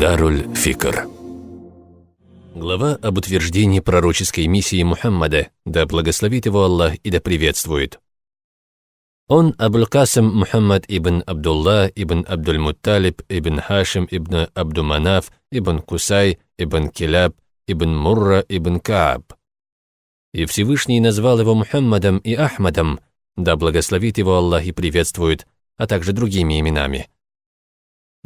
Даруль Фикр. Глава об утверждении пророческой миссии Мухаммада, да благословит его Аллах и да приветствует. Он Абуль-Касим Мухаммад ибн Абдулла ибн Абдуль-Мутталиб ибн Хашим ибн Абду-Манаф ибн Кусай ибн Киляб ибн Мурра ибн Кааб. И Всевышний назвал его Мухаммадом и Ахмадом, да благословит его Аллах и приветствует, а также другими именами.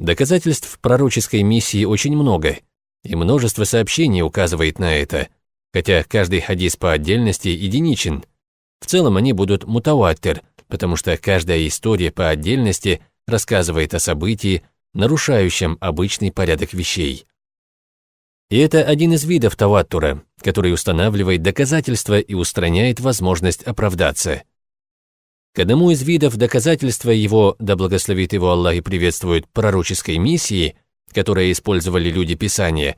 Доказательств пророческой миссии очень много, и множество сообщений указывает на это, хотя каждый хадис по отдельности единичен. В целом они будут мутаватир, потому что каждая история по отдельности рассказывает о событии, нарушающем обычный порядок вещей. И это один из видов таваттура, который устанавливает доказательства и устраняет возможность оправдаться. К одному из видов доказательства его, да благословит его Аллах и приветствует, пророческой миссии, которые использовали люди Писания,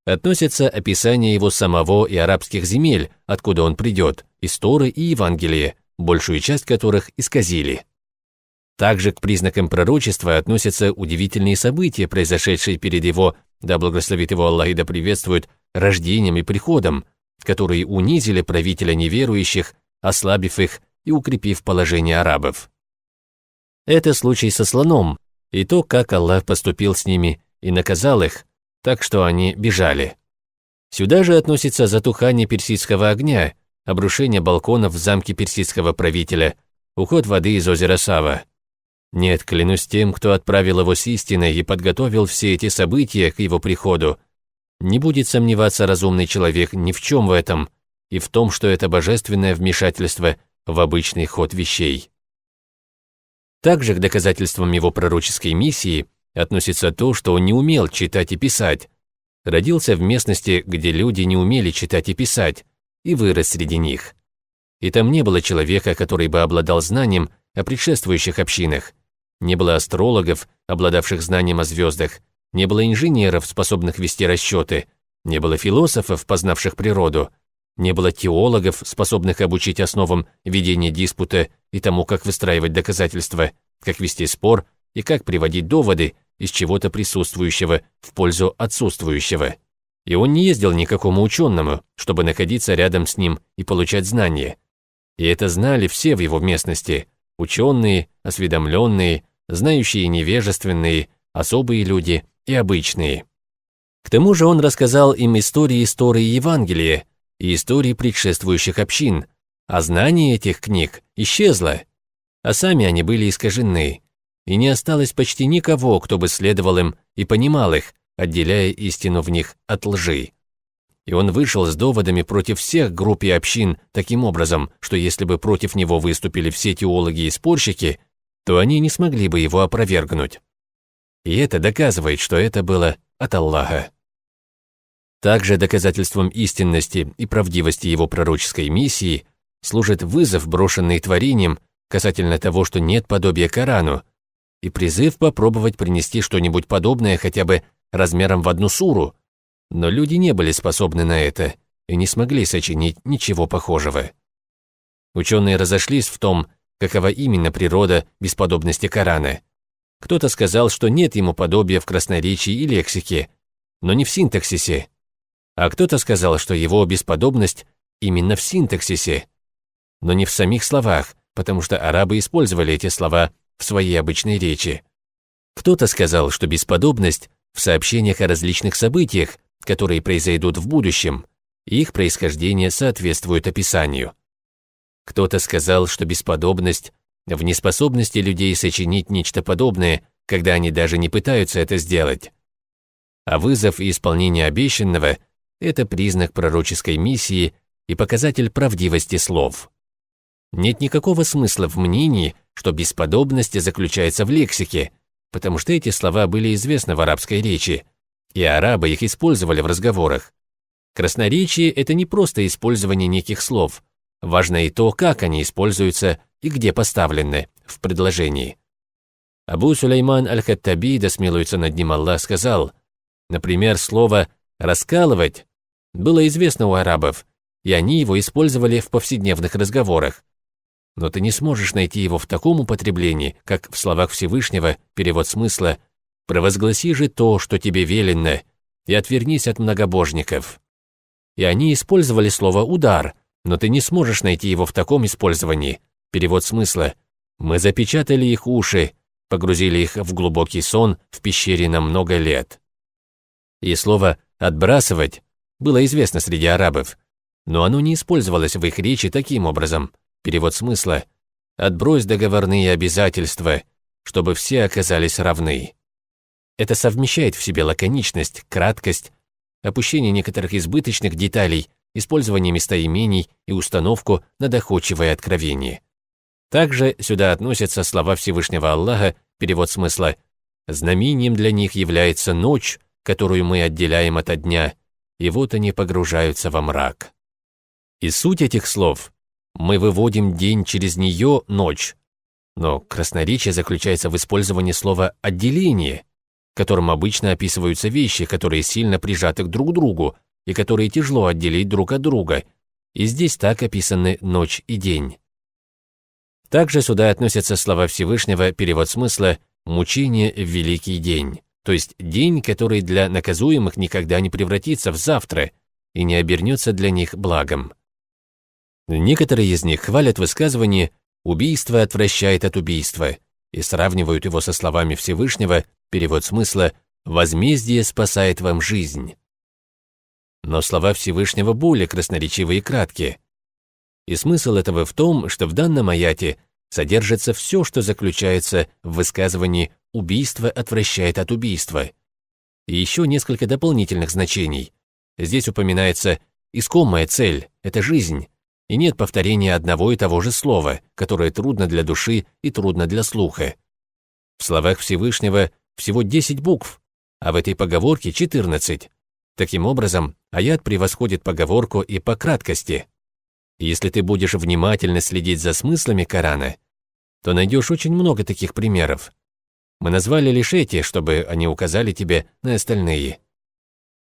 относятся описание его самого и арабских земель, откуда он придет, из Торы и Евангелия, большую часть которых исказили. Также к признакам пророчества относятся удивительные события, произошедшие перед его, да благословит его Аллах и да приветствует, рождением и приходом, которые унизили правителя неверующих, ослабив их и укрепив положение арабов. Это случай со слоном, и то, как Аллах поступил с ними и наказал их, так что они бежали. Сюда же относится затухание персидского огня, обрушение балконов в замке персидского правителя, уход воды из озера Сава. Нет, клянусь тем, кто отправил его с истиной и подготовил все эти события к его приходу. Не будет сомневаться разумный человек ни в чем в этом, и в том, что это божественное вмешательство в обычный ход вещей. Также к доказательствам его пророческой миссии относится то, что он не умел читать и писать, родился в местности, где люди не умели читать и писать, и вырос среди них. И там не было человека, который бы обладал знанием о предшествующих общинах, не было астрологов, обладавших знанием о звездах, не было инженеров, способных вести расчеты, не было философов, познавших природу, не было теологов, способных обучить основам ведения диспута и тому, как выстраивать доказательства, как вести спор и как приводить доводы из чего-то присутствующего в пользу отсутствующего. И он не ездил ни к какому ученому, чтобы находиться рядом с ним и получать знания. И это знали все в его местности – ученые, осведомленные, знающие и невежественные, особые люди и обычные. К тому же он рассказал им истории из Торы и Евангелия, и истории предшествующих общин, а знание этих книг исчезло, а сами они были искажены, и не осталось почти никого, кто бы следовал им и понимал их, отделяя истину в них от лжи. И он вышел с доводами против всех групп и общин таким образом, что если бы против него выступили все теологи и спорщики, то они не смогли бы его опровергнуть. И это доказывает, что это было от Аллаха. Также доказательством истинности и правдивости его пророческой миссии служит вызов, брошенный творением, касательно того, что нет подобия Корану, и призыв попробовать принести что-нибудь подобное хотя бы размером в одну суру, но люди не были способны на это и не смогли сочинить ничего похожего. Ученые разошлись в том, какова именно природа бесподобности Корана. Кто-то сказал, что нет ему подобия в красноречии и лексике, но не в синтаксисе. А кто-то сказал, что его бесподобность именно в синтаксисе, но не в самих словах, потому что арабы использовали эти слова в своей обычной речи. Кто-то сказал, что бесподобность в сообщениях о различных событиях, которые произойдут в будущем, и их происхождение соответствует описанию. Кто-то сказал, что бесподобность в неспособности людей сочинить нечто подобное, когда они даже не пытаются это сделать. А вызов и исполнение обещанного – это признак пророческой миссии и показатель правдивости слов. Нет никакого смысла в мнении, что бесподобность заключается в лексике, потому что эти слова были известны в арабской речи, и арабы их использовали в разговорах. Красноречие – это не просто использование неких слов, важно и то, как они используются и где поставлены в предложении. Абу Сулейман аль-Хаттаби, да смилуется над ним Аллах, сказал, например, слово «раскалывать» было известно у арабов, и они его использовали в повседневных разговорах. Но ты не сможешь найти его в таком употреблении, как в словах Всевышнего, перевод смысла провозгласи же то, что тебе велено, и отвернись от многобожников». И они использовали слово «удар», но ты не сможешь найти его в таком использовании. Перевод смысла: «Мы запечатали их уши, погрузили их в глубокий сон в пещере на много лет». И слово «отбрасывать» было известно среди арабов, но оно не использовалось в их речи таким образом. Перевод смысла: «Отбрось договорные обязательства, чтобы все оказались равны». Это совмещает в себе лаконичность, краткость, опущение некоторых избыточных деталей, использование местоимений и установку на доходчивое откровение. Также сюда относятся слова Всевышнего Аллаха, перевод смысла: «Знамением для них является ночь, которую мы отделяем ото дня, и вот они погружаются во мрак». И суть этих слов: мы выводим день через нее, ночь. Но красноречие заключается в использовании слова «отделение», которым обычно описываются вещи, которые сильно прижаты друг к другу и которые тяжело отделить друг от друга. И здесь так описаны ночь и день. Также сюда относятся слова Всевышнего, перевод смысла: «мучение в великий день», то есть день, который для наказуемых никогда не превратится в завтра и не обернется для них благом. Некоторые из них хвалят высказывание «убийство отвращает от убийства» и сравнивают его со словами Всевышнего, перевод смысла: «возмездие спасает вам жизнь». Но слова Всевышнего более красноречивые и краткие. И смысл этого в том, что в данном аяте содержится все, что заключается в высказывании «убийство отвращает от убийства». И еще несколько дополнительных значений. Здесь упоминается искомая цель – это жизнь, и нет повторения одного и того же слова, которое трудно для души и трудно для слуха. В словах Всевышнего всего 10 букв, а в этой поговорке 14. Таким образом, аят превосходит поговорку и по краткости. Если ты будешь внимательно следить за смыслами Корана, то найдешь очень много таких примеров. Мы назвали лишь эти, чтобы они указали тебе на остальные.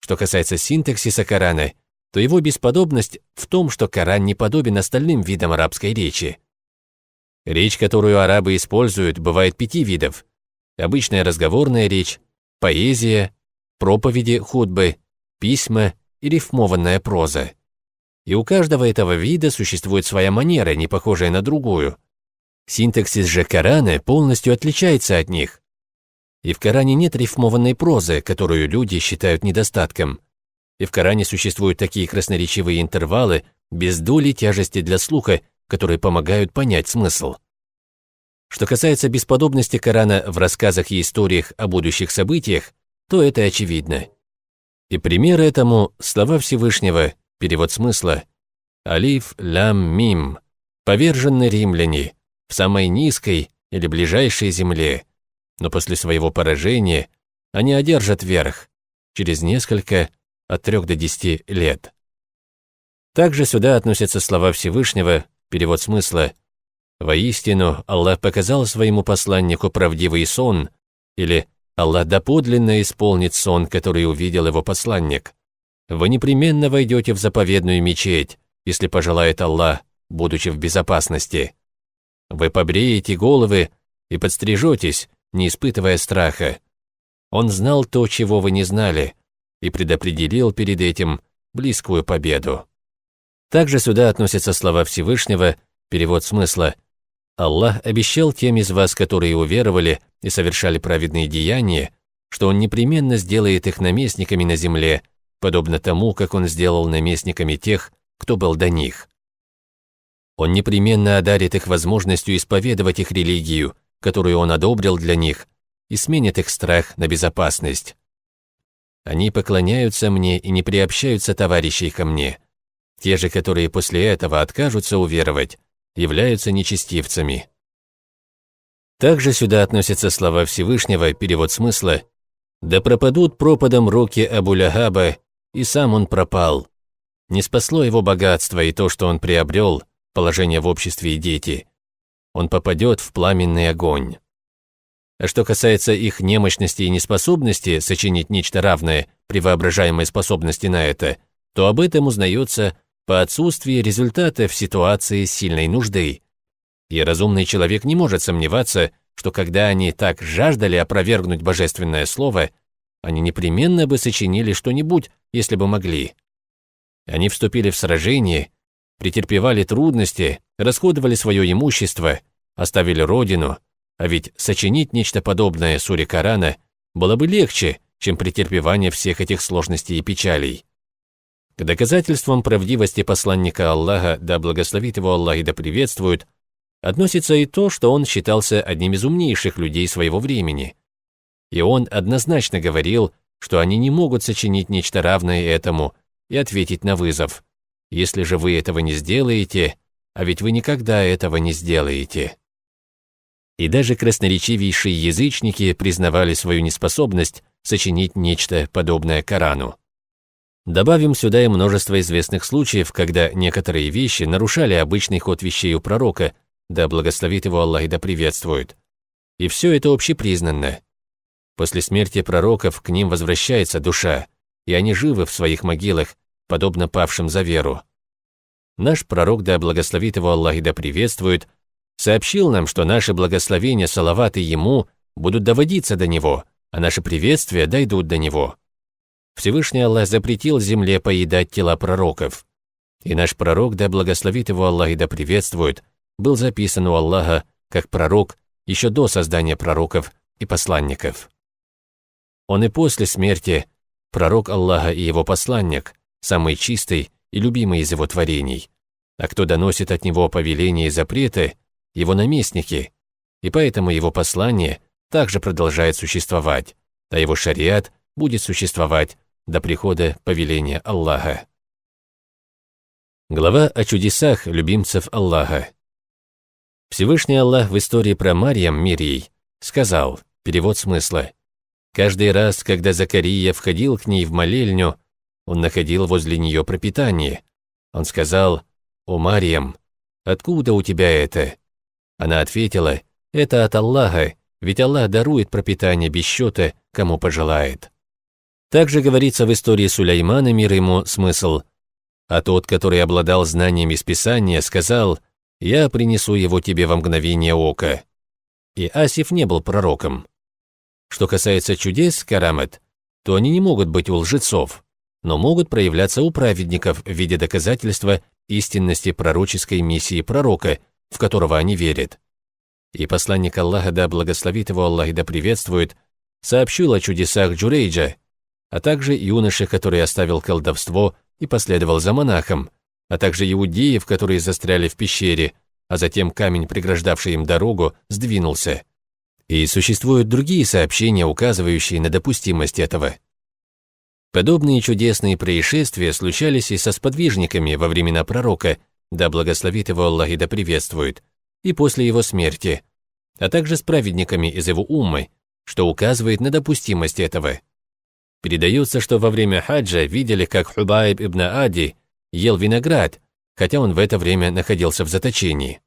Что касается синтаксиса Корана, то его бесподобность в том, что Коран не подобен остальным видам арабской речи. Речь, которую арабы используют, бывает 5 видов. Обычная разговорная речь, поэзия, проповеди, хутбы, письма и рифмованная проза. И у каждого этого вида существует своя манера, не похожая на другую. Синтаксис же Корана полностью отличается от них. И в Коране нет рифмованной прозы, которую люди считают недостатком. И в Коране существуют такие красноречивые интервалы без доли тяжести для слуха, которые помогают понять смысл. Что касается бесподобности Корана в рассказах и историях о будущих событиях, то это очевидно. И пример этому – слова Всевышнего, перевод смысла: «Алиф, лям, мим, повержены римляне в самой низкой или ближайшей земле, но после своего поражения они одержат верх через несколько от 3 до 10 лет». Также сюда относятся слова Всевышнего, перевод смысла: «Воистину, Аллах показал своему посланнику правдивый сон», или «Аллах доподлинно исполнит сон, который увидел его посланник. Вы непременно войдете в заповедную мечеть, если пожелает Аллах, будучи в безопасности. Вы побреете головы и подстрижетесь, не испытывая страха. Он знал то, чего вы не знали, и предопределил перед этим близкую победу». Также сюда относятся слова Всевышнего, перевод смысла: «Аллах обещал тем из вас, которые уверовали и совершали праведные деяния, что Он непременно сделает их наместниками на земле, подобно тому, как Он сделал наместниками тех, кто был до них. Он непременно одарит их возможностью исповедовать их религию, которую Он одобрил для них, и сменит их страх на безопасность. Они поклоняются мне и не приобщаются товарищей ко мне. Те же, которые после этого откажутся уверовать, являются нечестивцами». Также сюда относятся слова Всевышнего, перевод смысла: «Да пропадут пропадом руки Абу-Ляхаба, и сам он пропал. Не спасло его богатство и то, что он приобрел, положение в обществе и дети. Он попадет в пламенный огонь». А что касается их немощности и неспособности сочинить нечто равное при воображаемой способности на это, то об этом узнается по отсутствии результата в ситуации сильной нужды. И разумный человек не может сомневаться что когда они так жаждали опровергнуть божественное слово, они непременно бы сочинили что-нибудь, если бы могли. Они вступили в сражение, претерпевали трудности, расходовали свое имущество, оставили родину, а ведь сочинить нечто подобное суре Корана было бы легче, чем претерпевание всех этих сложностей и печалей. К доказательствам правдивости посланника Аллаха, да благословит его Аллах и да приветствует, относится и то, что он считался одним из умнейших людей своего времени. И он однозначно говорил, что они не могут сочинить нечто равное этому и ответить на вызов. Если же вы этого не сделаете, а ведь вы никогда этого не сделаете. И даже красноречивейшие язычники признавали свою неспособность сочинить нечто подобное Корану. Добавим сюда и множество известных случаев, когда некоторые вещи нарушали обычный ход вещей у пророка, да благословит его Аллах и да приветствует. И все это общепризнанно. После смерти пророков к ним возвращается душа, и они живы в своих могилах, подобно павшим за веру. Наш пророк, да благословит его Аллах и да приветствует, сообщил нам, что наши благословения, салаваты ему будут доводиться до него, а наши приветствия дойдут до него. Всевышний Аллах запретил земле поедать тела пророков. И наш пророк, да благословит его Аллах и да приветствует, был записан у Аллаха как пророк еще до создания пророков и посланников. Он и после смерти пророк Аллаха и его посланник, самый чистый и любимый из его творений, а кто доносит от него повеления и запреты, его наместники, и поэтому его послание также продолжает существовать, а его шариат будет существовать до прихода повеления Аллаха. Глава о чудесах любимцев Аллаха. Всевышний Аллах в истории про Марьям, мир ей, сказал, перевод смысла: «Каждый раз, когда Закария входил к ней в молельню, он находил возле нее пропитание. Он сказал: „О Марьям, откуда у тебя это?“ Она ответила: „Это от Аллаха, ведь Аллах дарует пропитание без счета, кому пожелает“». Также говорится в истории Сулеймана, мир ему, смысл: «А тот, который обладал знаниями из Писания, сказал: „Я принесу его тебе во мгновение ока“». И Асиф не был пророком. Что касается чудес, карамат, то они не могут быть у лжецов, но могут проявляться у праведников в виде доказательства истинности пророческой миссии пророка, в которого они верят. И посланник Аллаха, да благословит его Аллах и да приветствует, сообщил о чудесах Джурейджа, а также юноше, который оставил колдовство и последовал за монахом, а также иудеев, которые застряли в пещере, а затем камень, преграждавший им дорогу, сдвинулся. И существуют другие сообщения, указывающие на допустимость этого. Подобные чудесные происшествия случались и со сподвижниками во времена пророка, да благословит его Аллах и да приветствует, и после его смерти, а также с праведниками из его уммы, что указывает на допустимость этого. Передается, что во время хаджа видели, как Хубайб ибн Ади ел виноград, хотя он в это время находился в заточении.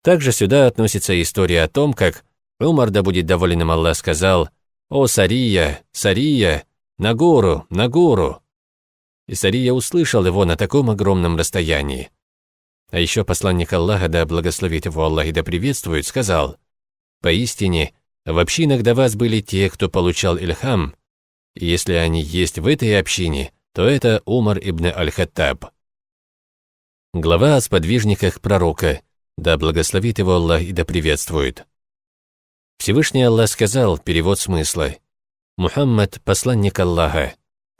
Также сюда относится история о том, как Умар, да будет доволен им Аллах, сказал: «О Сария, Сария, на гору, на гору!» И Сария услышал его на таком огромном расстоянии. А еще посланник Аллаха, да благословит его Аллах и да приветствует, сказал: «Поистине, в общинах до вас были те, кто получал ильхам, и если они есть в этой общине, то это Умар ибн аль-Хаттаб». Глава о сподвижниках пророка, да благословит его Аллах и да приветствует. Всевышний Аллах сказал, перевод смысла: «Мухаммад – посланник Аллаха,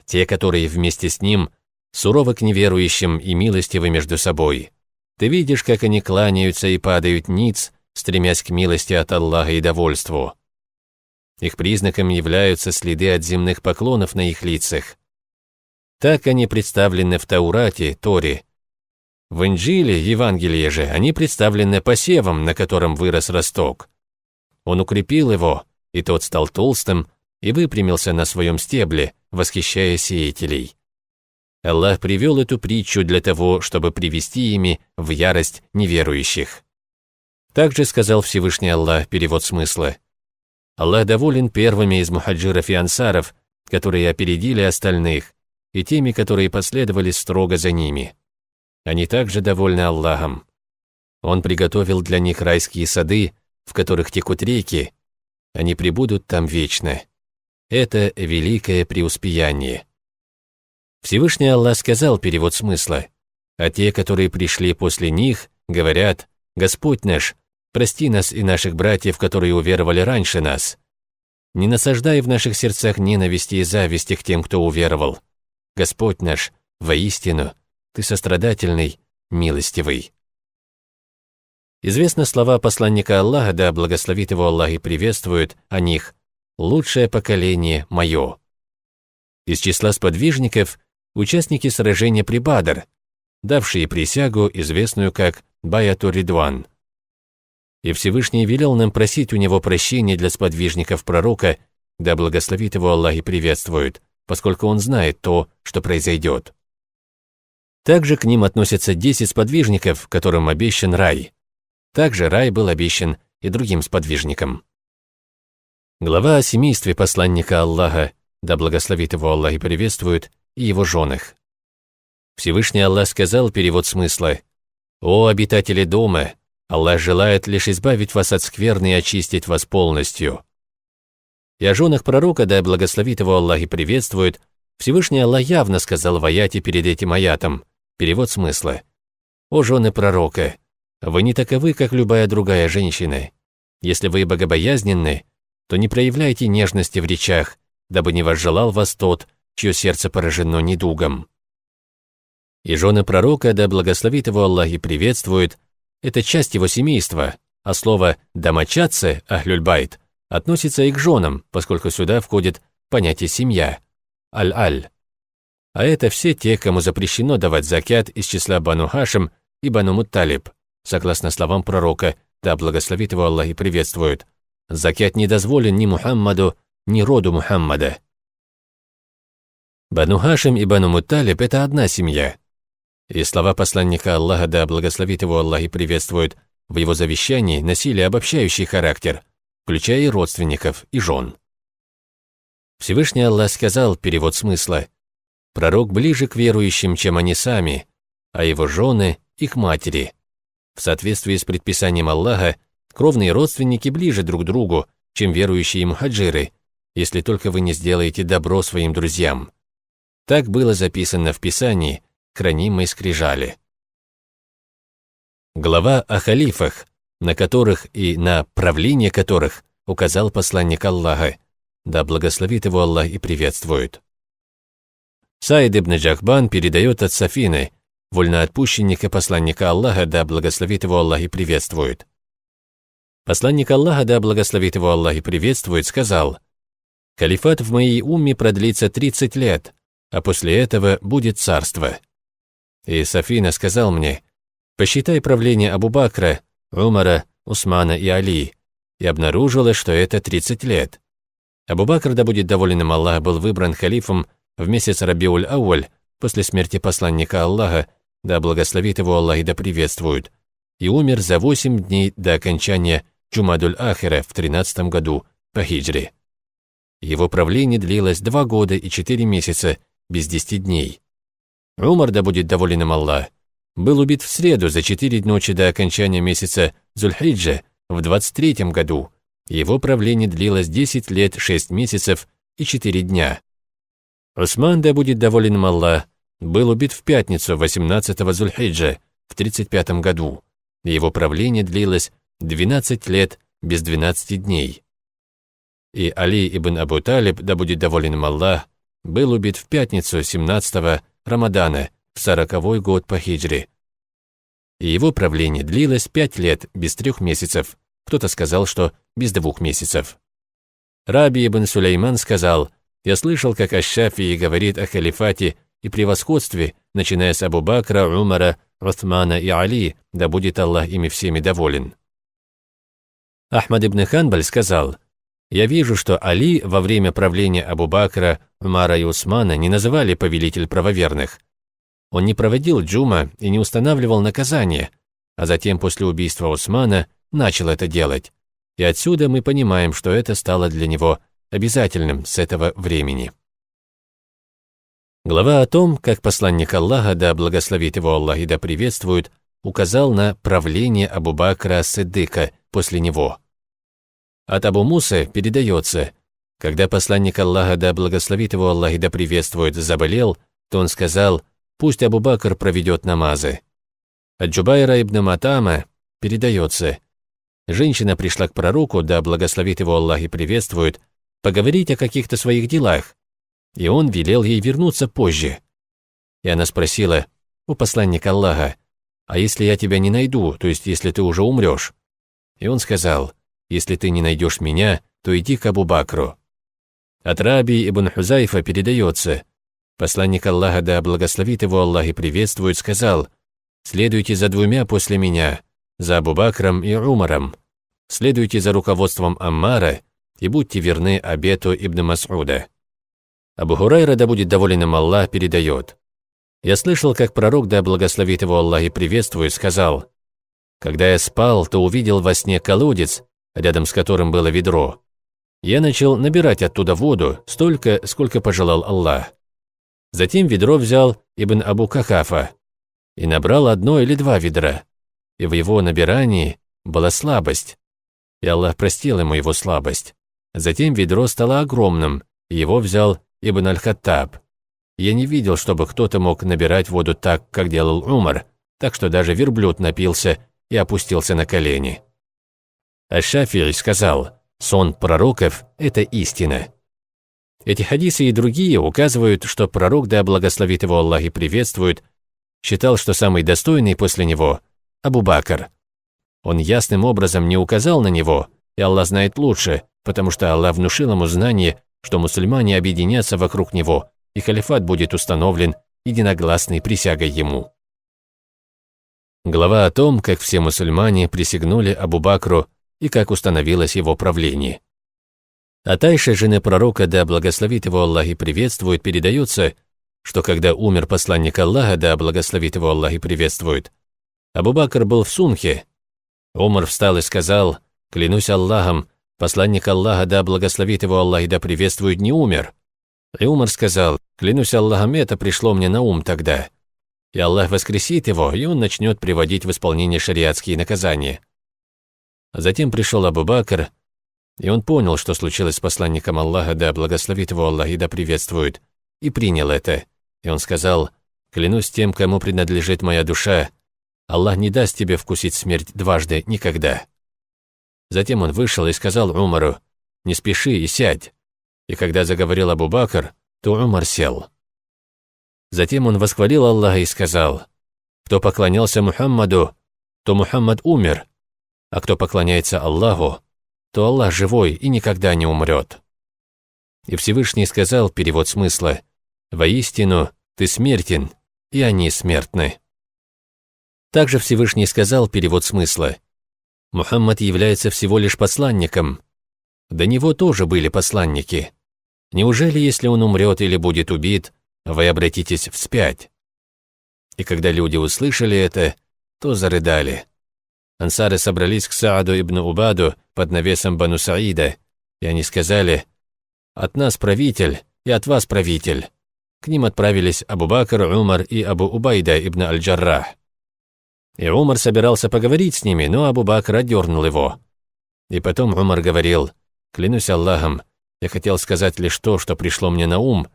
те, которые вместе с ним, суровы к неверующим и милостивы между собой. Ты видишь, как они кланяются и падают ниц, стремясь к милости от Аллаха и довольству. Их признаком являются следы от земных поклонов на их лицах. Так они представлены в Таурате, Торе. В Инджиле, Евангелии же, они представлены посевом, на котором вырос росток. Он укрепил его, и тот стал толстым и выпрямился на своем стебле, восхищая сеятелей. Аллах привел эту притчу для того, чтобы привести ими в ярость неверующих. Также сказал Всевышний Аллах, перевод смысла: Аллах доволен первыми из мухаджиров и ансаров, которые опередили остальных, и теми, которые последовали строго за ними. Они также довольны Аллахом. Он приготовил для них райские сады, в которых текут реки, они пребудут там вечно. Это великое преуспеяние. Всевышний Аллах сказал перевод смысла, а те, которые пришли после них, говорят: «Господь наш, прости нас и наших братьев, которые уверовали раньше нас. Не насаждай в наших сердцах ненависти и зависти к тем, кто уверовал. Господь наш, воистину, Ты сострадательный, милостивый». Известны слова посланника Аллаха, да благословит его Аллах и приветствует о них: «Лучшее поколение мое». Из числа сподвижников участники сражения при Бадр, давшие присягу, известную как Байату Ридван. И Всевышний велел нам просить у него прощения для сподвижников пророка, да благословит его Аллах и приветствует, поскольку он знает то, что произойдет. Также к ним относятся 10 сподвижников, которым обещан рай. Также рай был обещан и другим сподвижникам. Глава о семействе посланника Аллаха, да благословит его Аллах и приветствует, и его женах. Всевышний Аллах сказал перевод смысла: «О обитатели дома, Аллах желает лишь избавить вас от скверны и очистить вас полностью». И о женах пророка, да благословит его Аллах и приветствует, Всевышний Аллах явно сказал в аяте перед этим аятом, перевод смысла: «О жены пророка, вы не таковы, как любая другая женщина. Если вы богобоязненны, то не проявляйте нежности в речах, дабы не возжелал вас тот, чье сердце поражено недугом». И жены пророка, да благословит его Аллах и приветствует, это часть его семейства, а слово «домочадцы» ахлюль-байт относится и к женам, поскольку сюда входит понятие «семья» аль-аль. А это все те, кому запрещено давать закят из числа Бану Хашим и Бану Мутталиб, согласно словам пророка, да благословит его Аллах и приветствует. Закят не дозволен ни Мухаммаду, ни роду Мухаммада. Бану Хашим и Бану Мутталиб – это одна семья. И слова посланника Аллаха, да благословит его Аллах и приветствует, в его завещании носили обобщающий характер, включая и родственников, и жен. Всевышний Аллах сказал, перевод смысла: «Пророк ближе к верующим, чем они сами, а его жены – их матери». В соответствии с предписанием Аллаха, кровные родственники ближе друг к другу, чем верующие мухаджиры, если только вы не сделаете добро своим друзьям. Так было записано в Писании, хранимой скрижали. Глава о халифах, на которых и на правление которых указал посланник Аллаха, да благословит его Аллах и приветствует. Саид ибн Джахбан передает от Сафины, вольноотпущенника посланника Аллаха, да благословит его Аллах и приветствует. Посланник Аллаха, да благословит его Аллах и приветствует, сказал: «Халифат в моей умме продлится 30 лет, а после этого будет царство». И Сафина сказал мне: «Посчитай правление Абу Бакра, Умара, Усмана и Али», и обнаружила, что это 30 лет. Абу Бакр, да будет доволен им Аллах, был выбран халифом в месяц Рабиуль-Ауаль после смерти посланника Аллаха, да благословит его Аллах и да приветствует, и умер за 8 дней до окончания Джумадуль-Ахира в 13 году по хиджре. Его правление длилось 2 года и 4 месяца, без 10 дней. Умар, да будет доволен им Аллах, был убит в среду за 4 ночи до окончания месяца Зуль-Хиджа в 23 году. Его правление длилось 10 лет, 6 месяцев и 4 дня. Усман, да будет доволен им Аллах, был убит в пятницу 18-го Зуль-Хиджа в 35 году. Его правление длилось 12 лет без 12 дней. И Али ибн Абу Талиб, да будет доволен им Аллах, был убит в пятницу 17-го Рамадана в 40-й год по хиджре. И его правление длилось 5 лет без 3 месяцев, кто-то сказал, что без 2 месяцев. Раби ибн Сулейман сказал: «Я слышал, как Аш-Шафии говорит о халифате и превосходстве, начиная с Абу Бакра, Умара, Усмана и Али, да будет Аллах ими всеми доволен». Ахмад ибн Ханбаль сказал: «Я вижу, что Али во время правления Абу Бакра, Умара и Усмана не называли повелитель правоверных. Он не проводил джума и не устанавливал наказания, а затем после убийства Усмана начал это делать. И отсюда мы понимаем, что это стало для него обязательным с этого времени». Глава о том, как посланник Аллаха, да благословит его Аллах и да приветствует, указал на правление Абу Бакра ас-Сиддика после него. От Абу Мусы передается, когда посланник Аллаха, да благословит его Аллах и да приветствует, заболел, то он сказал: «Пусть Абу Бакр проведет намазы». От Джубайра ибн Матама передается, женщина пришла к пророку, да благословит его Аллах и приветствует, поговорить о каких-то своих делах, и он велел ей вернуться позже. И она спросила: «О посланник Аллаха, а если я тебя не найду, то есть если ты уже умрешь?» И он сказал: «Если ты не найдешь меня, то иди к Абу Бакру». От Раби ибн Хузайфа передается, посланник Аллаха, да благословит его Аллах и приветствует, сказал: «Следуйте за двумя после меня, за Абу Бакром и Умаром, следуйте за руководством Аммара и будьте верны обету ибн Мас'уда». Абу Хурайра, да будет доволен им Аллах, передает: «Я слышал, как пророк, да благословит его Аллах и приветствует, сказал: когда я спал, то увидел во сне колодец, рядом с которым было ведро. Я начал набирать оттуда воду, столько, сколько пожелал Аллах. Затем ведро взял Ибн Абу Кахафа и набрал 1 или 2 ведра, и в его набирании была слабость, и Аллах простил ему его слабость. Затем ведро стало огромным, и его взял Ибн Аль-Хаттаб. Я не видел, чтобы кто-то мог набирать воду так, как делал Умар, так что даже верблюд напился и опустился на колени». Аш-Шафи'и сказал: «Сон пророков – это истина». Эти хадисы и другие указывают, что пророк, да благословит его Аллах и приветствует, считал, что самый достойный после него – Абу Бакр. Он ясным образом не указал на него, и Аллах знает лучше, потому что Аллах внушил ему знание, что мусульмане объединятся вокруг него, и халифат будет установлен единогласной присягой ему. Глава о том, как все мусульмане присягнули Абу Бакру и как установилось его правление. От Айши, жены пророка, да благословит его Аллах и приветствует, передается, что когда умер посланник Аллаха, да благословит его Аллах и приветствует, Абу Бакр был в сунхе. Умар встал и сказал: «Клянусь Аллахом, посланник Аллаха, да благословит его Аллах и да приветствует, не умер». И Умар сказал: «Клянусь Аллахом, это пришло мне на ум тогда. И Аллах воскресит его, и он начнет приводить в исполнение шариатские наказания». Затем пришел Абу Бакр, и он понял, что случилось с посланником Аллаха, да благословит его Аллах и да приветствует, и принял это. И он сказал: «Клянусь тем, кому принадлежит моя душа, Аллах не даст тебе вкусить смерть дважды никогда». Затем он вышел и сказал Умару: «Не спеши и сядь». И когда заговорил Абу Бакр, то Умар сел. Затем он восхвалил Аллаха и сказал: «Кто поклонялся Мухаммаду, то Мухаммад умер, а кто поклоняется Аллаху, то Аллах живой и никогда не умрет». И Всевышний сказал, перевод смысла: «Воистину, ты смертен, и они смертны». Также Всевышний сказал, перевод смысла: «Мухаммад является всего лишь посланником. До него тоже были посланники. Неужели, если он умрет или будет убит, вы обратитесь вспять?» И когда люди услышали это, то зарыдали. Ансары собрались к Сааду ибн Убаду под навесом Бану Саида, и они сказали: «От нас правитель, и от вас правитель». К ним отправились Абу Бакр, Умар и Абу Убайда ибн Аль-Джаррах. И Умар собирался поговорить с ними, но Абу Бакр отдернул его. И потом Умар говорил: «Клянусь Аллахом, я хотел сказать лишь то, что пришло мне на ум.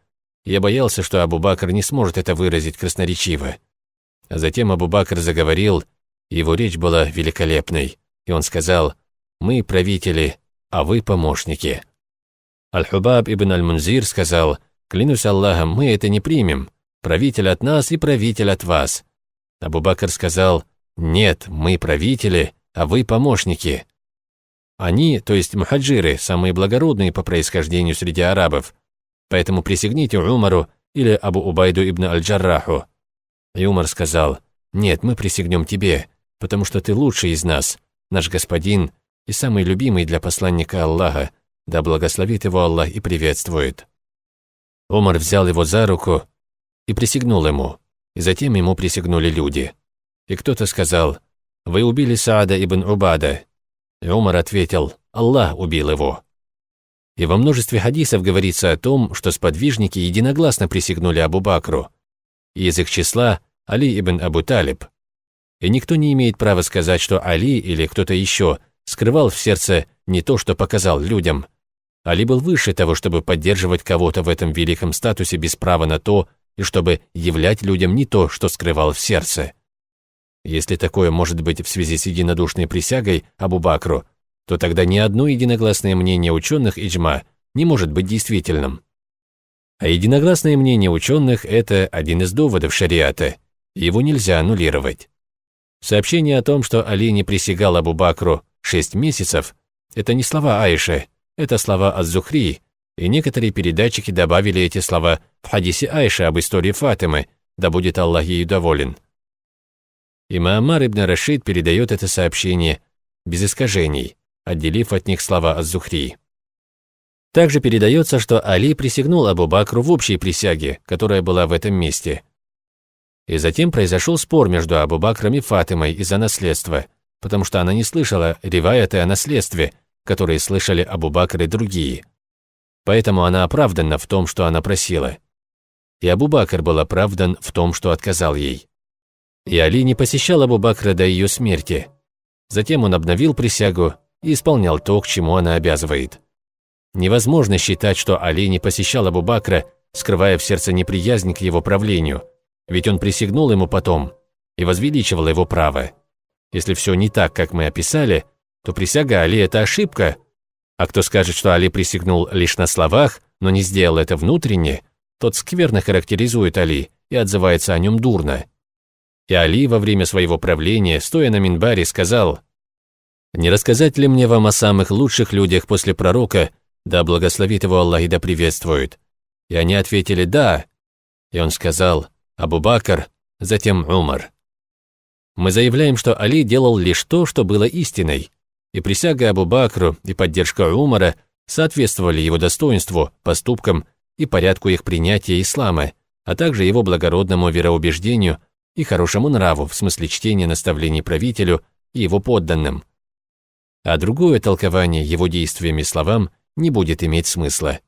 Я боялся, что Абу Бакр не сможет это выразить красноречиво». А затем Абу Бакр заговорил, и его речь была великолепной, и он сказал: «Мы правители, а вы помощники». Аль-Хубаб ибн Аль-Мунзир сказал: «Клянусь Аллахом, мы это не примем. Правитель от нас и правитель от вас». Абу Бакр сказал: «Нет, мы правители, а вы помощники». Они, то есть мухаджиры, самые благородные по происхождению среди арабов, поэтому присягните Умару или Абу Убайду ибн Аль-Джарраху». И Умар сказал: «Нет, мы присягнем тебе, потому что ты лучший из нас, наш господин и самый любимый для посланника Аллаха, да благословит его Аллах и приветствует». Умар взял его за руку и присягнул ему, и затем ему присягнули люди. И кто-то сказал: «Вы убили Саада ибн Убада». И Умар ответил: «Аллах убил его». И во множестве хадисов говорится о том, что сподвижники единогласно присягнули Абу Бакру, и из их числа Али ибн Абу Талиб. И никто не имеет права сказать, что Али или кто-то еще скрывал в сердце не то, что показал людям. Али был выше того, чтобы поддерживать кого-то в этом великом статусе без права на то, и чтобы являть людям не то, что скрывал в сердце. Если такое может быть в связи с единодушной присягой Абу Бакру, то тогда ни одно единогласное мнение ученых иджма не может быть действительным. А единогласное мнение ученых – это один из доводов шариата, его нельзя аннулировать. Сообщение о том, что Али не присягал Абу Бакру 6 месяцев, это не слова Аиши, это слова Аз-Зухри, и некоторые передатчики добавили эти слова в хадисе Аиши об истории Фатимы, да будет Аллах ею доволен. И Маамар ибн Рашид передает это сообщение без искажений, отделив от них слова Аз-Зухри. Также передается, что Али присягнул Абу Бакру в общей присяге, которая была в этом месте. И затем произошел спор между Абу Бакром и Фатимой из-за наследства, потому что она не слышала риваяты о наследстве, которые слышали Абу Бакр и другие. Поэтому она оправдана в том, что она просила. И Абу Бакр был оправдан в том, что отказал ей. И Али не посещал Абу Бакра до ее смерти. Затем он обновил присягу и исполнял то, к чему она обязывает. Невозможно считать, что Али не посещал Абу Бакра, скрывая в сердце неприязнь к его правлению, ведь он присягнул ему потом и возвеличивал его право. Если все не так, как мы описали, то присяга Али – это ошибка. А кто скажет, что Али присягнул лишь на словах, но не сделал это внутренне, тот скверно характеризует Али и отзывается о нем дурно. И Али во время своего правления, стоя на минбаре, сказал: «Не рассказать ли мне вам о самых лучших людях после пророка, да благословит его Аллах и да приветствует?» И они ответили «да». И он сказал: «Абу Бакр, затем Умар». Мы заявляем, что Али делал лишь то, что было истиной, и присяга Абу Бакру и поддержка Умара соответствовали его достоинству, поступкам и порядку их принятия ислама, а также его благородному вероубеждению и хорошему нраву в смысле чтения наставлений правителю и его подданным. А другое толкование его действиям и словам не будет иметь смысла.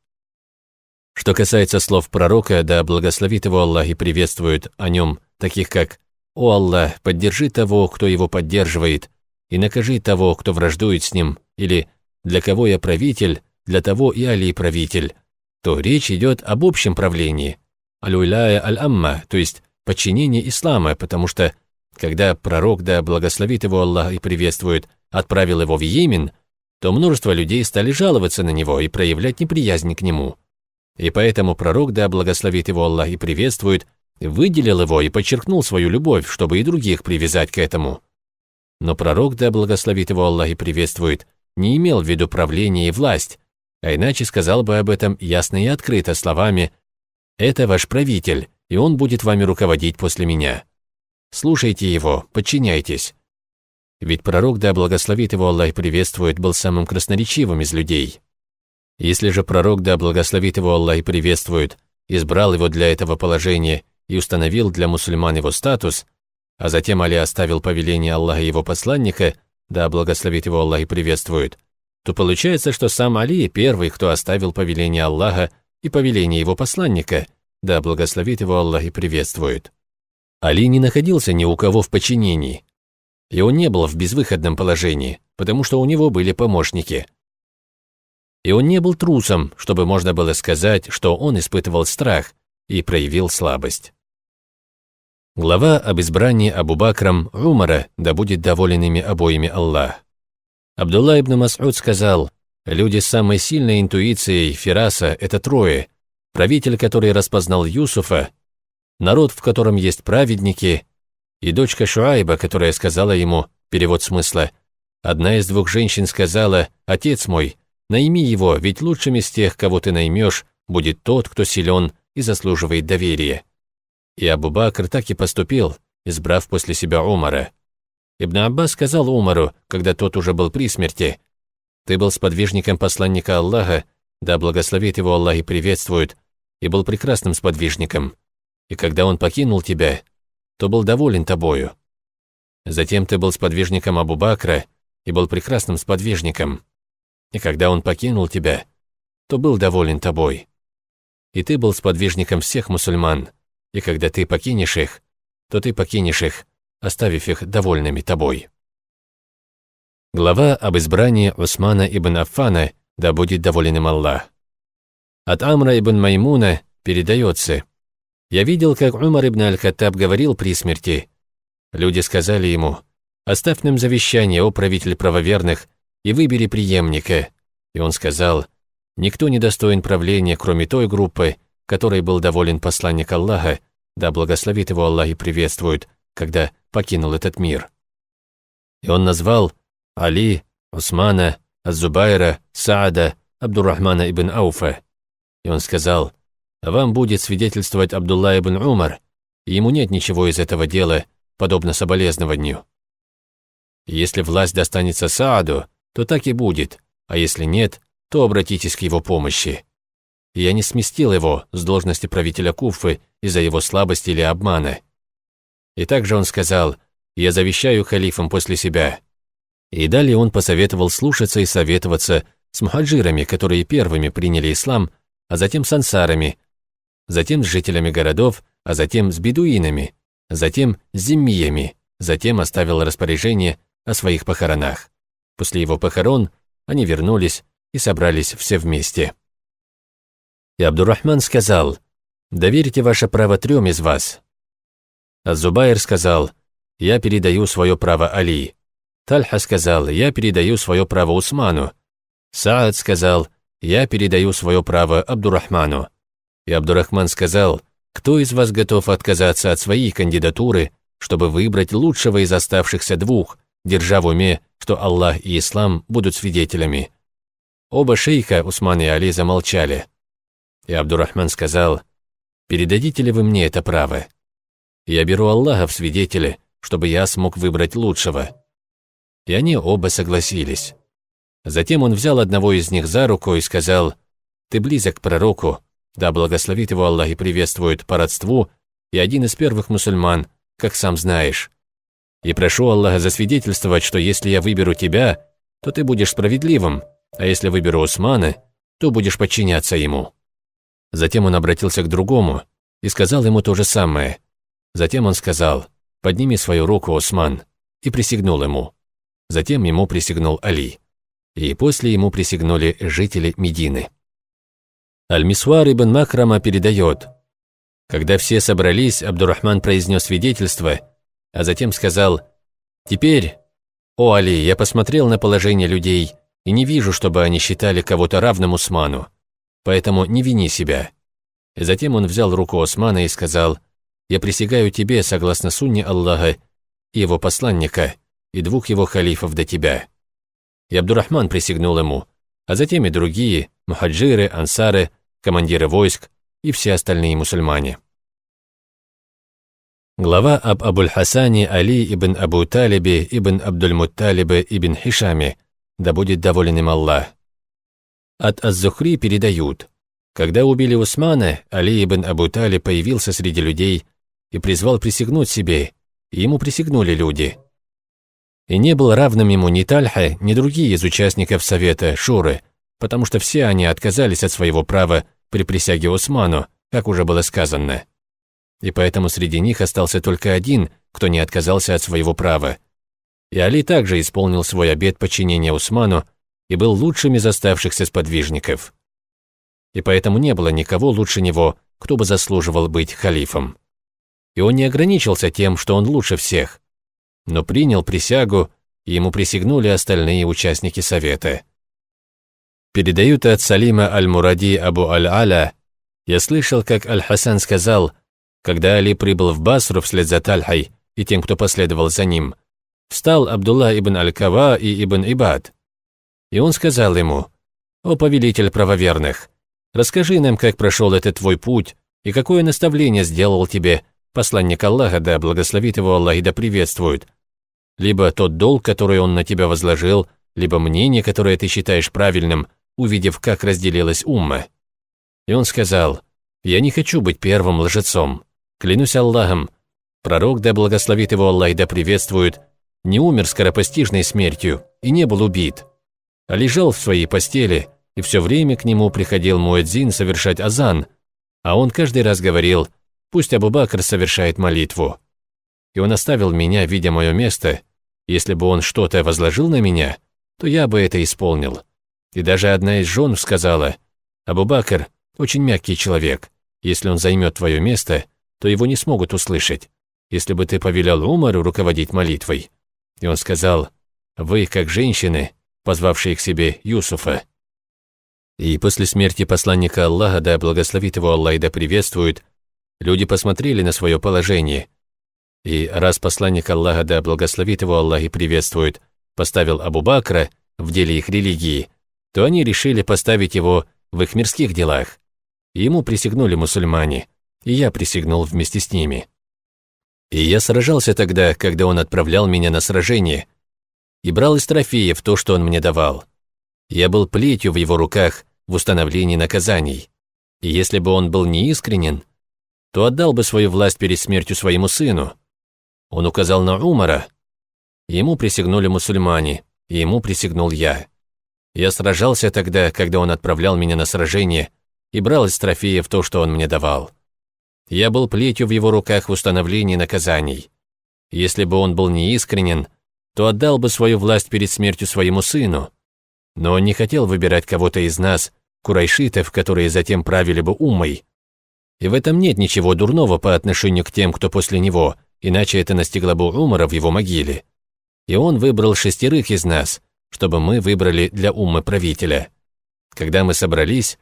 Что касается слов пророка, да благословит его Аллах и приветствует о нем, таких как «О Аллах, поддержи того, кто его поддерживает, и накажи того, кто враждует с ним», или «Для кого я правитель, для того и Али правитель», то речь идет об общем правлении, аль-уляя аль-амма, то есть подчинение ислама, потому что, когда пророк, да благословит его Аллах и приветствует, отправил его в Йемен, то множество людей стали жаловаться на него и проявлять неприязнь к нему. И поэтому пророк, да благословит его Аллах и приветствует, выделил его и подчеркнул свою любовь, чтобы и других привязать к этому. Но пророк, да благословит его Аллах и приветствует, не имел в виду правление и власть, а иначе сказал бы об этом ясно и открыто словами: «Это ваш правитель, и он будет вами руководить после меня. Слушайте его, подчиняйтесь». Ведь пророк, да благословит его Аллах и приветствует, был самым красноречивым из людей. Если же пророк, да благословит его Аллах и приветствует, избрал его для этого положения и установил для мусульман его статус, а затем Али оставил повеление Аллаха и его посланника, да благословит его Аллах и приветствует, то получается, что сам Али первый, кто оставил повеление Аллаха и повеление его посланника, да благословит его Аллах и приветствует. Али не находился ни у кого в подчинении, и он не был в безвыходном положении, потому что у него были помощники. И он не был трусом, чтобы можно было сказать, что он испытывал страх и проявил слабость. Глава об избрании Абу Бакром Умара, да будет доволен ими обоими Аллах. Абдулла ибн Мас'уд сказал: «Люди с самой сильной интуицией фираса – это трое: правитель, который распознал Юсуфа, народ, в котором есть праведники, и дочка Шуайба, которая сказала ему, перевод смысла, одна из двух женщин сказала: «Отец мой, найми его, ведь лучшим из тех, кого ты наймешь, будет тот, кто силен и заслуживает доверия». И Абу Бакр так и поступил, избрав после себя Умара. Ибн Аббас сказал Умару, когда тот уже был при смерти: «Ты был сподвижником посланника Аллаха, да благословит его Аллах и приветствует, и был прекрасным сподвижником. И когда он покинул тебя, то был доволен тобою. Затем ты был сподвижником Абу Бакра и был прекрасным сподвижником. И когда он покинул тебя, то был доволен тобой. И ты был сподвижником всех мусульман, и когда ты покинешь их, то ты покинешь их, оставив их довольными тобой». Глава об избрании Усмана ибн Аффана, да будет доволен им Аллах. От Амра ибн Маймуна передается: «Я видел, как Умар ибн аль-Хаттаб говорил при смерти. Люди сказали ему: оставь нам завещание, о правитель правоверных, и выбери преемника. И он сказал: никто не достоин правления, кроме той группы, которой был доволен посланник Аллаха, да благословит его Аллах и приветствует, когда покинул этот мир». И он назвал Али, Усмана, Аз-Зубайра, Саада, Абдуррахмана ибн Ауфа. И он сказал: вам будет свидетельствовать Абдулла ибн Умар, и ему нет ничего из этого дела, подобно соболезнованию. Если власть достанется Сааду, то так и будет, а если нет, то обратитесь к его помощи. И я не сместил его с должности правителя Куфы из-за его слабости или обмана. И также он сказал: я завещаю халифом после себя. И далее он посоветовал слушаться и советоваться с мухаджирами, которые первыми приняли ислам, а затем с ансарами, затем с жителями городов, а затем с бедуинами, затем с зиммиями, затем оставил распоряжение о своих похоронах. После его похорон они вернулись и собрались все вместе. И Абдуррахман сказал: доверьте ваше право 3 из вас. Az-Зубайр сказал: я передаю свое право Али. Тальха сказал: я передаю свое право Усману. Саад сказал: я передаю свое право Абдуррахману. И Абдуррахман сказал: кто из вас готов отказаться от своей кандидатуры, чтобы выбрать лучшего из оставшихся 2, держа в уме, что Аллах и Ислам будут свидетелями? Оба шейха, Усман и Али, замолчали. И Абдуррахман сказал: передадите ли вы мне это право? Я беру Аллаха в свидетели, чтобы я смог выбрать лучшего. И они оба согласились. Затем он взял одного из них за руку и сказал: ты близок к пророку, да благословит его Аллах и приветствует по родству, и один из первых мусульман, как сам знаешь. И прошу Аллаха засвидетельствовать, что если я выберу тебя, то ты будешь справедливым, а если выберу Усмана, то будешь подчиняться ему». Затем он обратился к другому и сказал ему то же самое. Затем он сказал: «Подними свою руку, Усман», и присягнул ему. Затем ему присягнул Али. И после ему присягнули жители Медины. Аль-Мисвар ибн Махрама передает: когда все собрались, Абдуррахман произнес свидетельство, а затем сказал: «Теперь, о Али, я посмотрел на положение людей и не вижу, чтобы они считали кого-то равным Усману, поэтому не вини себя». И затем он взял руку Усмана и сказал: «Я присягаю тебе, согласно сунне Аллаха и его посланника, и 2 его халифов до тебя». И Абдуррахман присягнул ему, а затем и другие, мухаджиры, ансары, командиры войск и все остальные мусульмане. Глава об Абуль-Хасане Али ибн Абу Талибе ибн Абдуль-Мутталибе ибн Хишаме, да будет доволен им Аллах. От Аз-Зухри передают: когда убили Усмана, Али ибн Абу Талиб появился среди людей и призвал присягнуть себе, и ему присягнули люди. И не был равным ему ни Тальха, ни другие из участников совета Шуры, потому что все они отказались от своего права при присяге Усману, как уже было сказано. И поэтому среди них остался только один, кто не отказался от своего права. И Али также исполнил свой обет подчинения Усману и был лучшим из оставшихся сподвижников. И поэтому не было никого лучше него, кто бы заслуживал быть халифом. И он не ограничился тем, что он лучше всех, но принял присягу, и ему присягнули остальные участники совета. Передают от Салима аль-Муради Абу аль-Аля: «Я слышал, как Аль-Хасан сказал, когда Али прибыл в Басру вслед за Тальхой и тем, кто последовал за ним, встал Абдулла ибн аль-Кава и ибн Ибад. И он сказал ему: «О повелитель правоверных, расскажи нам, как прошел этот твой путь и какое наставление сделал тебе посланник Аллаха, да благословит его Аллах и да приветствует, либо тот долг, который он на тебя возложил, либо мнение, которое ты считаешь правильным, увидев, как разделилась умма». И он сказал: «Я не хочу быть первым лжецом. Клянусь Аллахом, пророк, да благословит его Аллах и да приветствует, не умер скоропостижной смертью и не был убит, а лежал в своей постели, и все время к нему приходил муэдзин совершать азан, а он каждый раз говорил: пусть Абу-Бакр совершает молитву. И он оставил меня, видя мое место. Если бы он что-то возложил на меня, то я бы это исполнил. И даже одна из жен сказала: Абу-Бакр очень мягкий человек. Если он займет твое место, то его не смогут услышать. Если бы ты повелел Умару руководить молитвой. И он сказал: вы, как женщины, позвавшие к себе Юсуфа. И после смерти посланника Аллаха, да благословит его Аллах и да приветствует, люди посмотрели на свое положение. И раз посланник Аллаха, да благословит его Аллах и приветствует, поставил Абу-Бакра в деле их религии, то они решили поставить его в их мирских делах. И ему присягнули мусульмане, и я присягнул вместе с ними. И я сражался тогда, когда он отправлял меня на сражение, и брал из трофеев то, что он мне давал. Я был плетью в его руках в установлении наказаний. И если бы он был неискренен, то отдал бы свою власть перед смертью своему сыну. Он указал на Умара. Ему присягнули мусульмане, и ему присягнул я. Я сражался тогда, когда он отправлял меня на сражение, и брал из трофеев то, что он мне давал. Я был плетью в его руках в установлении наказаний. Если бы он был неискренен, то отдал бы свою власть перед смертью своему сыну. Но он не хотел выбирать кого-то из нас, курайшитов, которые затем правили бы уммой. И в этом нет ничего дурного по отношению к тем, кто после него, иначе это настигло бы Умара в его могиле. И он выбрал 6 из нас, чтобы мы выбрали для уммы правителя. Когда мы собрались,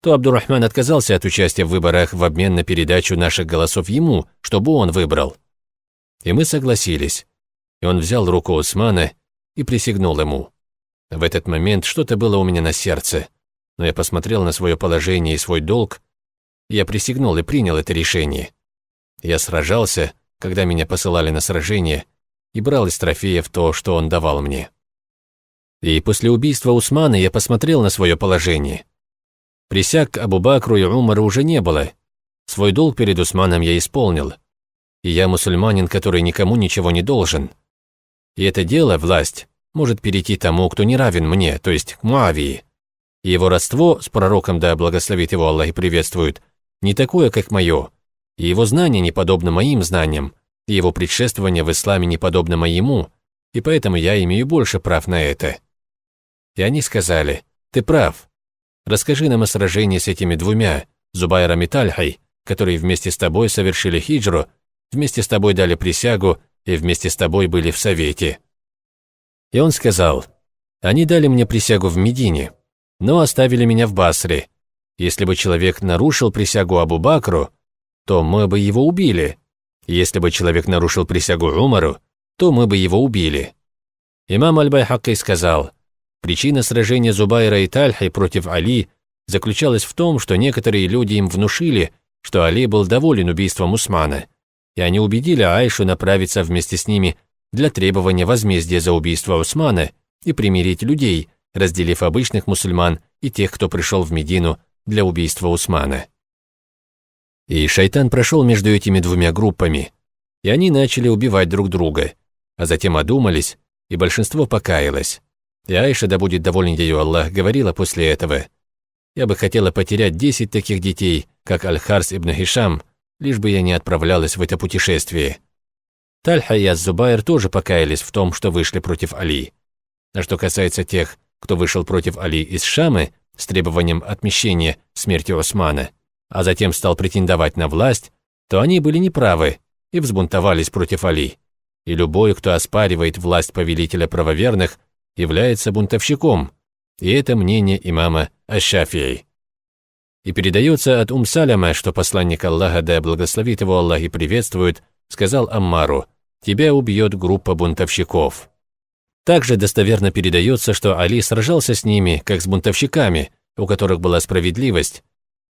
то Абдуррахман отказался от участия в выборах в обмен на передачу наших голосов ему, чтобы он выбрал. И мы согласились. И он взял руку Усмана и присягнул ему. В этот момент что-то было у меня на сердце, но я посмотрел на свое положение и свой долг, и я присягнул и принял это решение. Я сражался, когда меня посылали на сражение, и брал из трофеев то, что он давал мне. И после убийства Усмана я посмотрел на свое положение. Присяг к Абу-Бакру и Умару уже не было. Свой долг перед Усманом я исполнил. И я мусульманин, который никому ничего не должен. И это дело, власть, может перейти тому, кто не равен мне, то есть к Муавии. И его родство с пророком, да благословит его Аллах и приветствует, не такое, как мое. И его знания не подобны моим знаниям, и его предшествование в исламе не подобно моему, и поэтому я имею больше прав на это. И они сказали: ты прав. Расскажи нам о сражении с этими двумя, Зубайром и Тальхой, которые вместе с тобой совершили хиджру, вместе с тобой дали присягу и вместе с тобой были в совете. И он сказал: они дали мне присягу в Медине, но оставили меня в Басре. Если бы человек нарушил присягу Абу-Бакру, то мы бы его убили. Если бы человек нарушил присягу Умару, то мы бы его убили. Имам Аль-Байхаки сказал: причина сражения Зубайра и Тальхи против Али заключалась в том, что некоторые люди им внушили, что Али был доволен убийством Усмана, и они убедили Айшу направиться вместе с ними для требования возмездия за убийство Усмана и примирить людей, разделив обычных мусульман и тех, кто пришел в Медину для убийства Усмана. И шайтан прошел между этими двумя группами, и они начали убивать друг друга, а затем одумались, и большинство покаялось. И Айша, да будет доволен ею Аллах, говорила после этого: «Я бы хотела потерять 10 таких детей, как Аль-Харс ибн Хишам, лишь бы я не отправлялась в это путешествие». Тальха и Аз-Зубайр тоже покаялись в том, что вышли против Али. А что касается тех, кто вышел против Али из Шамы с требованием отмещения смерти Усмана, а затем стал претендовать на власть, то они были неправы и взбунтовались против Али. И любой, кто оспаривает власть повелителя правоверных, является бунтовщиком, и это мнение имама Аш-Шафии. И передается от Саляма, что посланник Аллаха, да благословит его Аллах и приветствует, сказал Аммару: «Тебя убьет группа бунтовщиков». Также достоверно передается, что Али сражался с ними, как с бунтовщиками, у которых была справедливость,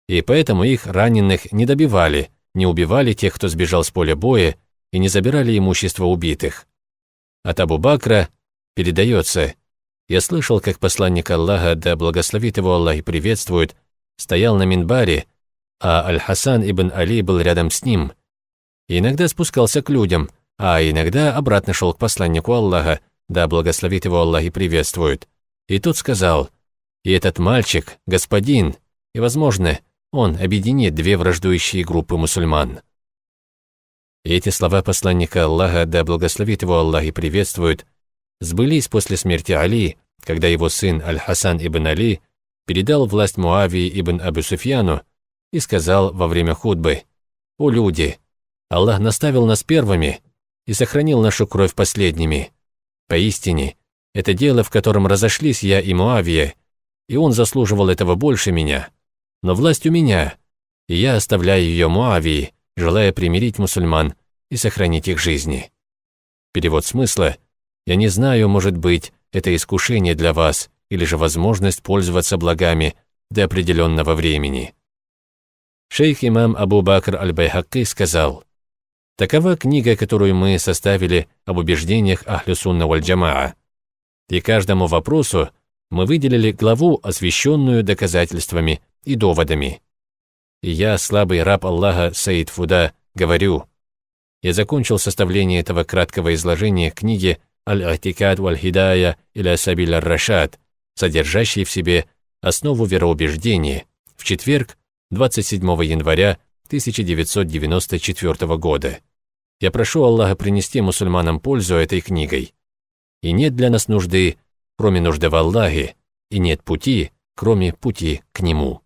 и поэтому их раненых не добивали, не убивали тех, кто сбежал с поля боя, и не забирали имущество убитых. От Абу-Бакра передается: «Я слышал, как посланник Аллаха, да благословит его Аллах и приветствует, стоял на минбаре, а Аль-Хасан ибн Али был рядом с ним. И иногда спускался к людям, а иногда обратно шел к посланнику Аллаха, да благословит его Аллах и приветствует. И тот сказал: и этот мальчик – господин, и, возможно, он объединит две враждующие группы мусульман». И эти слова посланника Аллаха, да благословит его Аллах и приветствует, сбылись после смерти Али, когда его сын Аль-Хасан ибн Али передал власть Муавии ибн Абу Суфьяну и сказал во время хутбы: «О люди! Аллах наставил нас первыми и сохранил нашу кровь последними. Поистине, это дело, в котором разошлись я и Муавия, и он заслуживал этого больше меня. Но власть у меня, и я оставляю ее Муавии, желая примирить мусульман и сохранить их жизни». Перевод смысла: «Я не знаю, может быть, это искушение для вас, или же возможность пользоваться благами до определенного времени». Шейх имам Абу Бакр аль-Байхакки сказал: «Такова книга, которую мы составили об убеждениях Ахлю Сунна валь Джамаа. И каждому вопросу мы выделили главу, освященную доказательствами и доводами. И я, слабый раб Аллаха Саид Фуда, говорю: я закончил составление этого краткого изложения книги Аль-Атикад валь-Хидая иля Сабиль ар-Рашад, содержащей в себе основу вероубеждения, в четверг, 27 января 1994 года. Я прошу Аллаха принести мусульманам пользу этой книгой. И нет для нас нужды, кроме нужды в Аллахе, и нет пути, кроме пути к Нему».